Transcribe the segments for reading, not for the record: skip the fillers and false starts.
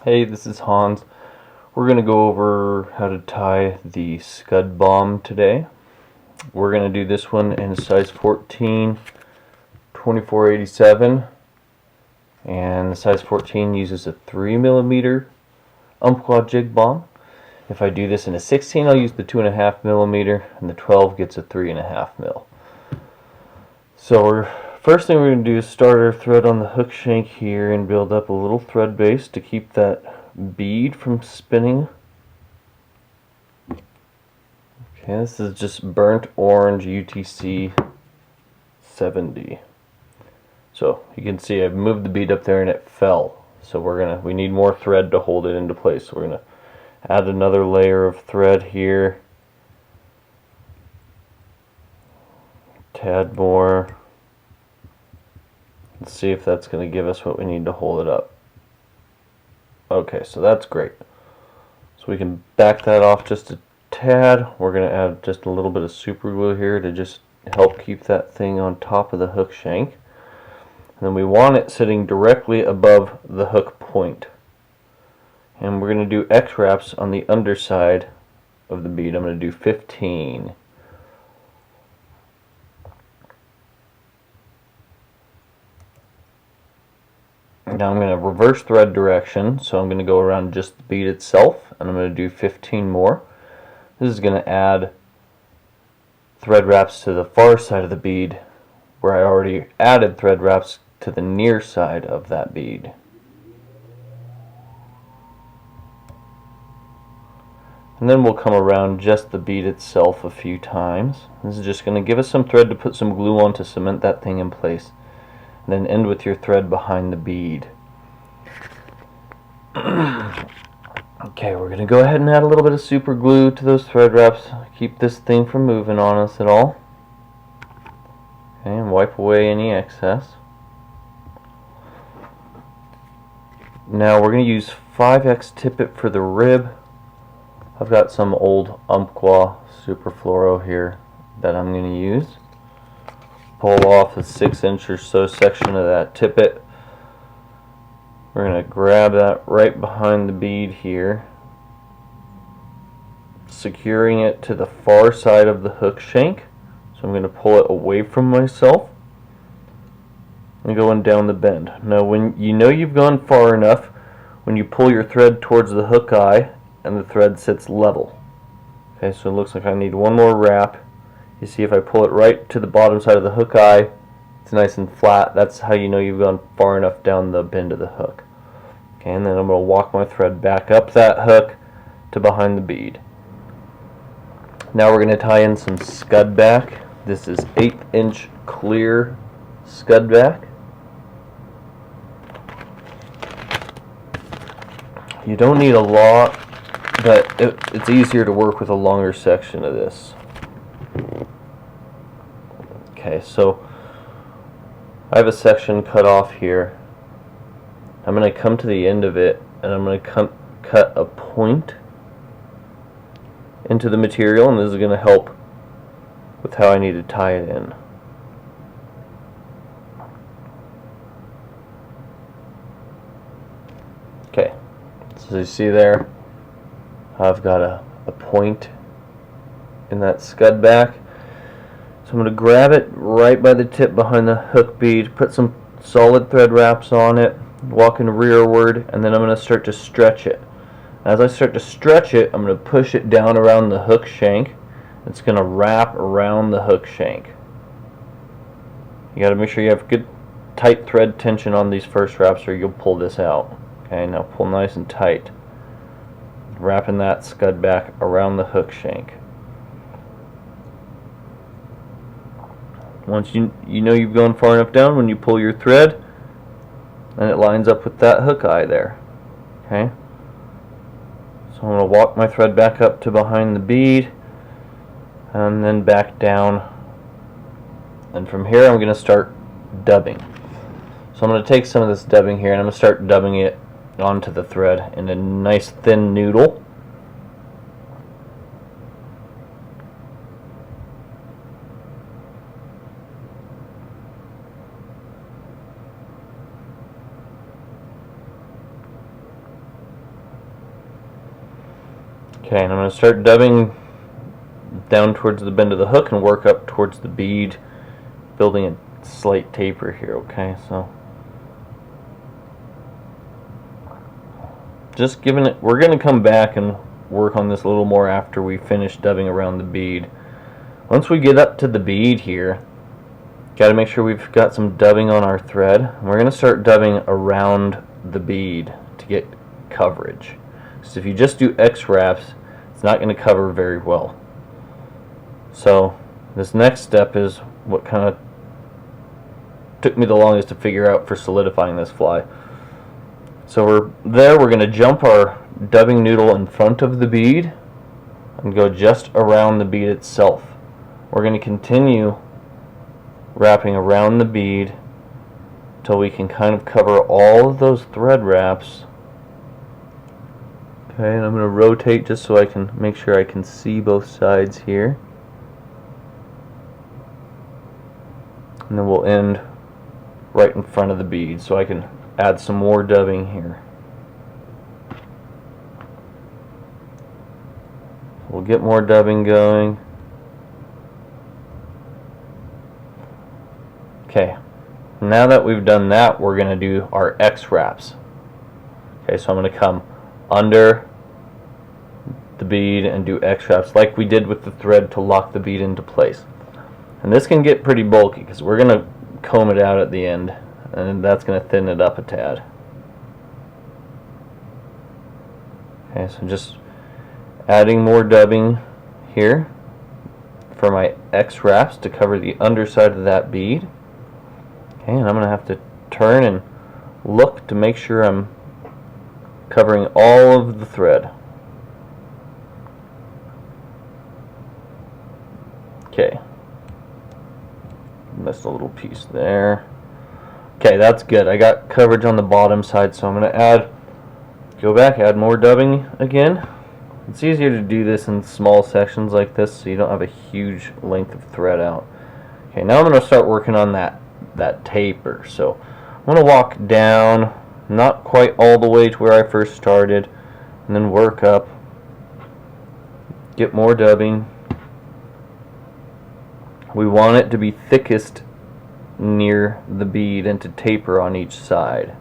Hey, this is Hans. We're going to go over how to tie the Scud Bomb today. We're going to do this one in size 14, 2487, and the size 14 uses a 3mm Umpqua Jig Bomb. If I do this in a 16, I'll use the 2.5mm, and the 12 gets a 3.5mm. So first thing we're going to do is start our thread on the hook shank here and build up a little thread base to keep that bead from spinning. Okay, this is just burnt orange UTC 70. So you can see I've moved the bead up there and it fell. So we need more thread to hold it into place. So we're going to add another layer of thread here. Tad more. Let's see if that's going to give us what we need to hold it up. Okay, so that's great. So we can back that off just a tad. We're going to add just a little bit of super glue here to just help keep that thing on top of the hook shank. And then we want it sitting directly above the hook point. And we're going to do X wraps on the underside of the bead. I'm going to do 15. Now I'm going to reverse thread direction, so I'm going to go around just the bead itself, and I'm going to do 15 more. This is going to add thread wraps to the far side of the bead, where I already added thread wraps to the near side of that bead. And then we'll come around just the bead itself a few times. This is just going to give us some thread to put some glue on to cement that thing in place. And then end with your thread behind the bead. Okay, we're going to go ahead and add a little bit of super glue to those thread wraps. Keep this thing from moving on us at all. Okay, and wipe away any excess. Now we're going to use 5X tippet for the rib. I've got some old Umpqua Super Fluoro here that I'm going to use. Pull off a 6-inch or so section of that tippet. We're going to grab that right behind the bead here, securing it to the far side of the hook shank. So I'm going to pull it away from myself and going down the bend. Now when you know you've gone far enough, when you pull your thread towards the hook eye and the thread sits level. Okay, so it looks like I need one more wrap. You see if I pull it right to the bottom side of the hook eye, it's nice and flat. That's how you know you've gone far enough down the bend of the hook. Okay, and then I'm going to walk my thread back up that hook to behind the bead. Now we're going to tie in some scud back. This is 1/8-inch clear scud back. You don't need a lot, but it's easier to work with a longer section of this. Okay, so I have a section cut off here. I'm going to come to the end of it and I'm going to cut a point into the material, and this is going to help with how I need to tie it in. Okay, so you see there, I've got a point in that scud back. So I'm going to grab it right by the tip behind the hook bead, put some solid thread wraps on it, walking rearward, and then I'm going to start to stretch it. As I start to stretch it, I'm going to push it down around the hook shank. It's going to wrap around the hook shank. You got to make sure you have good tight thread tension on these first wraps or you'll pull this out. Okay, now pull nice and tight. Wrapping that scud back around the hook shank. Once you know you've gone far enough down, when you pull your thread and it lines up with that hook eye there. Okay, so I'm going to walk my thread back up to behind the bead and then back down, and from here I'm going to start dubbing. So I'm going to take some of this dubbing here and I'm going to start dubbing it onto the thread in a nice thin noodle. Okay, and I'm going to start dubbing down towards the bend of the hook and work up towards the bead, building a slight taper here. Okay, so just giving it, we're going to come back and work on this a little more after we finish dubbing around the bead. Once we get up to the bead here, got to make sure we've got some dubbing on our thread. And we're going to start dubbing around the bead to get coverage. So if you just do X wraps, it's not going to cover very well. So this next step is what kind of took me the longest to figure out for solidifying this fly. So we're going to jump our dubbing noodle in front of the bead and go just around the bead itself. We're going to continue wrapping around the bead until we can kind of cover all of those thread wraps. Okay, and I'm going to rotate just so I can make sure I can see both sides here. And then we'll end right in front of the bead so I can add some more dubbing here. We'll get more dubbing going. Okay, now that we've done that, we're going to do our X wraps. Okay, so I'm going to come under the bead and do X wraps like we did with the thread to lock the bead into place. And this can get pretty bulky because we're going to comb it out at the end, and that's going to thin it up a tad. Okay, so just adding more dubbing here for my X wraps to cover the underside of that bead. Okay, and I'm going to have to turn and look to make sure I'm covering all of the thread. Okay, missed a little piece there. Okay, that's good. I got coverage on the bottom side, so I'm going to go back, add more dubbing again. It's easier to do this in small sections like this so you don't have a huge length of thread out. Okay, now I'm going to start working on that taper. So I'm going to walk down, not quite all the way to where I first started, and then work up, get more dubbing. We want it to be thickest near the bead and to taper on each side.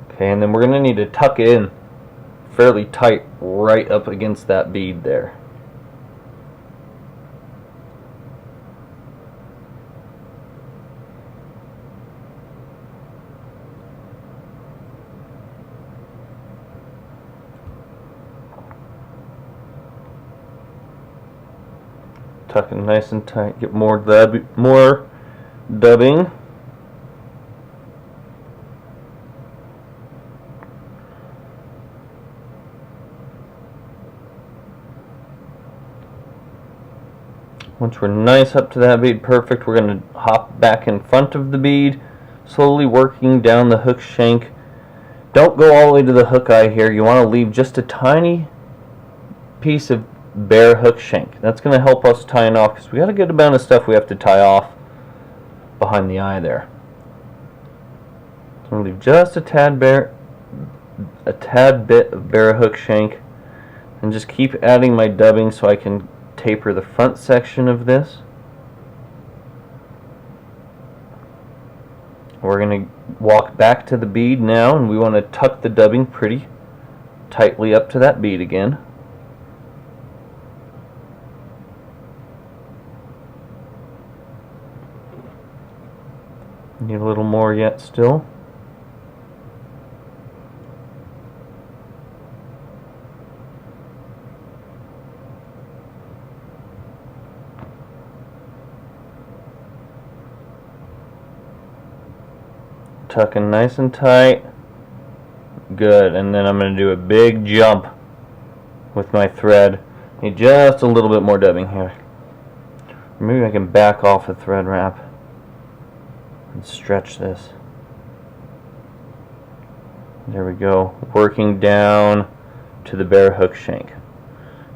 Okay, and then we're going to need to tuck it in fairly tight right up against that bead there. Tuck it nice and tight, get more dubbing. Once we're nice up to that bead, perfect, we're going to hop back in front of the bead, slowly working down the hook shank. Don't go all the way to the hook eye here. You want to leave just a tiny piece of bare hook shank. That's going to help us tying off because we got a good amount of stuff we have to tie off behind the eye there. So I'm going to leave just a tad bit of bare hook shank and just keep adding my dubbing so I can taper the front section of this. We're going to walk back to the bead now, and we want to tuck the dubbing pretty tightly up to that bead again. Need a little more yet still. Tucking nice and tight. Good, and then I'm going to do a big jump with my thread. Need just a little bit more dubbing here. Maybe I can back off the thread wrap and stretch this. There we go. Working down to the bare hook shank.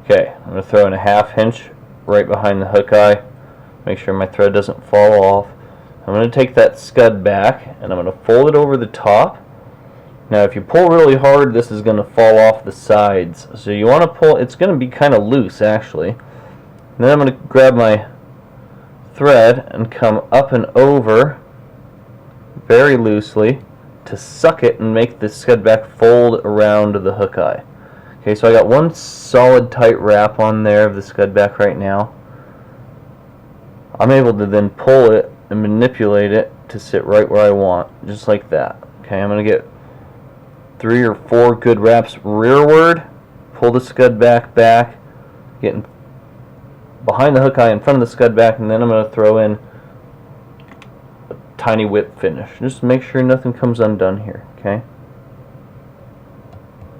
Okay, I'm going to throw in a ½ inch right behind the hook eye. Make sure my thread doesn't fall off. I'm going to take that scud back and I'm going to fold it over the top Now if you pull really hard, this is going to fall off the sides. So you want to pull, it's going to be kind of loose actually. And then I'm going to grab my thread and come up and over very loosely to suck it and make the scud back fold around the hook eye. Okay, so I got one solid tight wrap on there of the scud back right now. I'm able to then pull it and manipulate it to sit right where I want, just like that. Okay, I'm going to get 3 or 4 good wraps rearward, pull the scud back, getting behind the hook eye in front of the scud back, and then I'm going to throw in a tiny whip finish. Just make sure nothing comes undone here, okay?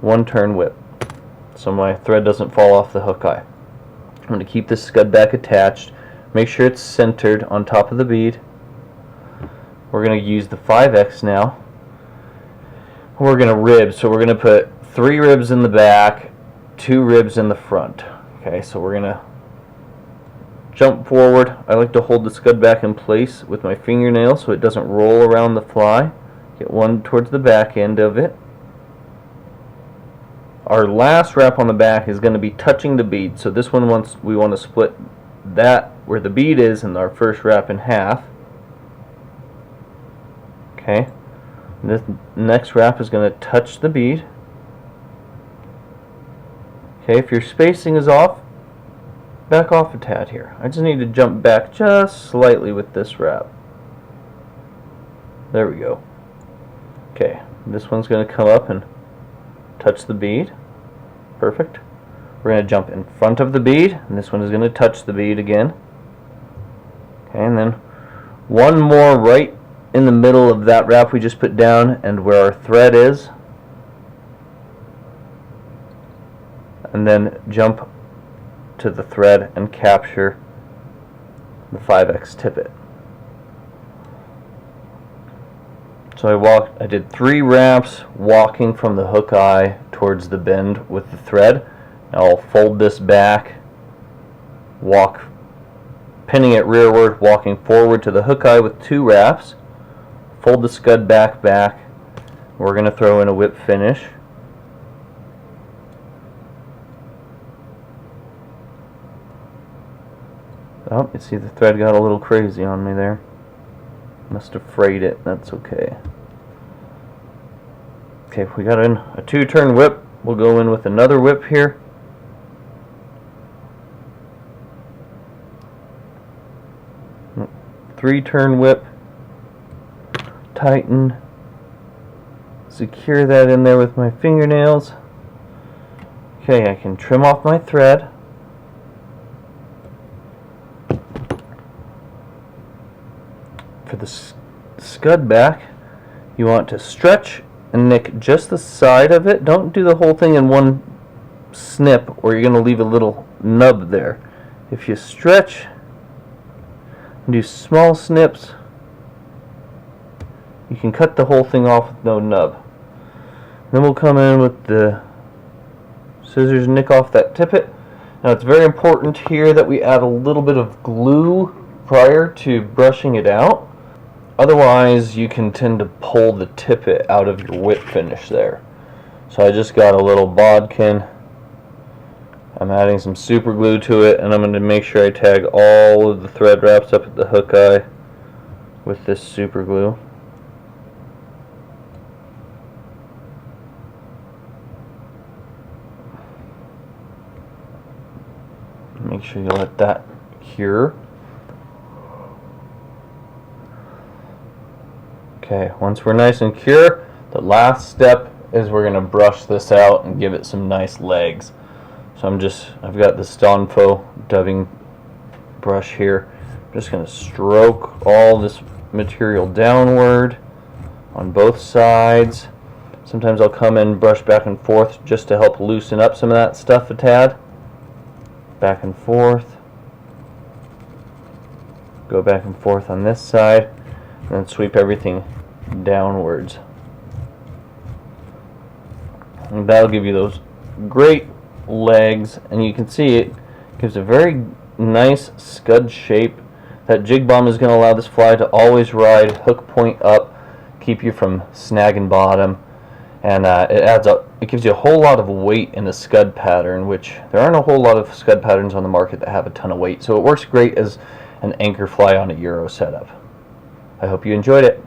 1 turn whip, so my thread doesn't fall off the hook eye. I'm going to keep this scud back attached. Make sure it's centered on top of the bead. We're going to use the 5X now. We're going to rib, so we're going to put 3 ribs in the back, 2 ribs in the front. Okay, so we're going to jump forward. I like to hold the scud back in place with my fingernail so it doesn't roll around the fly. Get one towards the back end of it. Our last wrap on the back is going to be touching the bead, so this one we want to split that where the bead is in our first wrap in half. Okay, this next wrap is going to touch the bead. Okay, if your spacing is off, back off a tad here. I just need to jump back just slightly with this wrap. There we go. Okay, this one's going to come up and touch the bead. Perfect. We're going to jump in front of the bead, and this one is going to touch the bead again. Okay, and then one more right in the middle of that wrap we just put down and where our thread is. And then jump to the thread and capture the 5X tippet. So I did 3 wraps walking from the hook eye towards the bend with the thread. Now I'll fold this back, pinning it rearward, walking forward to the hook eye with 2 wraps, fold the scud back. We're going to throw in a whip finish. Oh, you see the thread got a little crazy on me there. Must have frayed it. That's okay. Okay, we got in a 2-turn whip. We'll go in with another whip here. Three-turn whip. Tighten. Secure that in there with my fingernails. Okay, I can trim off my thread. For the scud back, you want to stretch and nick just the side of it. Don't do the whole thing in one snip or you're going to leave a little nub there. If you stretch and do small snips, you can cut the whole thing off with no nub. Then we'll come in with the scissors and nick off that tippet. Now it's very important here that we add a little bit of glue prior to brushing it out. Otherwise, you can tend to pull the tippet out of your whip finish there. So I just got a little bodkin. I'm adding some super glue to it, and I'm going to make sure I tag all of the thread wraps up at the hook eye with this super glue. Make sure you let that cure. Okay, once we're nice and cure, the last step is we're going to brush this out and give it some nice legs. So I've got the Tiemco dubbing brush here. I'm just going to stroke all this material downward on both sides. Sometimes I'll come in and brush back and forth just to help loosen up some of that stuff a tad. Back and forth. Go back and forth on this side, and then sweep everything downwards. And that'll give you those great legs, and you can see it gives a very nice scud shape. That jig bomb is going to allow this fly to always ride hook point up, keep you from snagging bottom, and it gives you a whole lot of weight in the Scud pattern, which there aren't a whole lot of Scud patterns on the market that have a ton of weight, so it works great as an anchor fly on a Euro setup. I hope you enjoyed it.